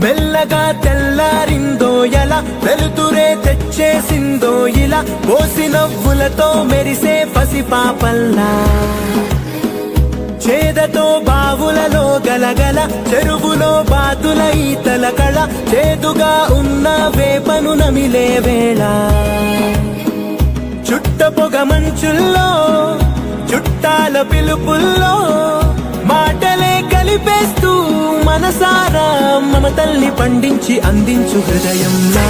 మెల్లగా తెల్లారిందో ఎలా వెలుతురే తెచ్చేసిందో ఇలా పోసి నవ్వులతో మెరిసే పసిపాపల్లా చేదతో బావులలో గలగల చెరువులో బాతుల ఈతల కళ చేదుగా ఉన్న వేపను నమిలే వేళ చుట్ట పొగ మంచుల్లో చుట్టాల పిలుపుల్లో మాటలే కలిపేస్తూ మనసారా మమతల్ని పండించి అందించు హృదయంలో